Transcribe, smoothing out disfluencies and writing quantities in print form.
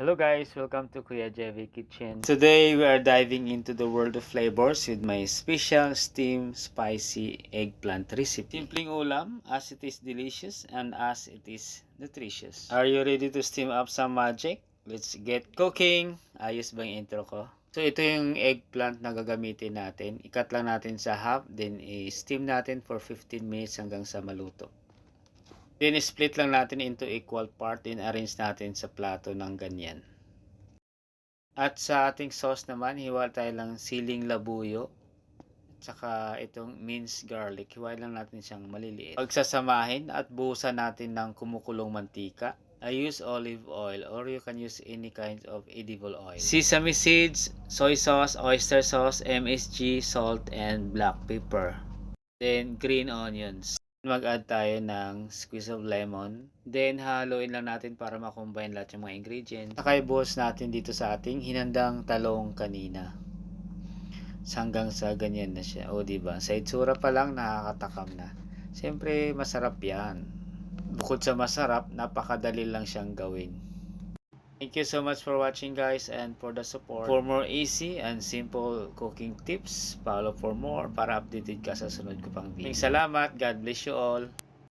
Hello guys, welcome to Kuya Jevi Kitchen. Today we are diving into the world of flavors with my special steamed spicy eggplant recipe. Simpleng ulam as it is delicious and as it is nutritious. Are you ready to steam up some magic? Let's get cooking! Ayos ba yung intro ko? So ito yung eggplant na gagamitin natin. Ikat lang natin sa half, then i-steam natin for 15 minutes hanggang sa maluto. Then, split lang natin into equal part. Then, arrange natin sa plato ng ganyan. At sa ating sauce naman, hiwa tayo lang siling labuyo. At saka itong minced garlic. Hiwa lang natin siyang maliliit. Pagsasamahin at buhusan natin ng kumukulong mantika. I use olive oil or you can use any kind of edible oil. Sesame seeds, soy sauce, oyster sauce, MSG, salt, and black pepper. Then, green onions. Mag-add tayo ng squeeze of lemon. Then, haluin lang natin para makombine lahat yung mga ingredients. Saka ibuhos natin dito sa ating hinandang talong kanina. Hanggang sa ganyan na siya. O, diba? Sa itsura pa lang, nakakatakam na. Siyempre, masarap yan. Bukod sa masarap, napakadali lang siyang gawin. Thank you so much for watching guys and for the support. For more easy and simple cooking tips, follow for more para updated ka sa sunod ko pang video. Salamat. God bless you all.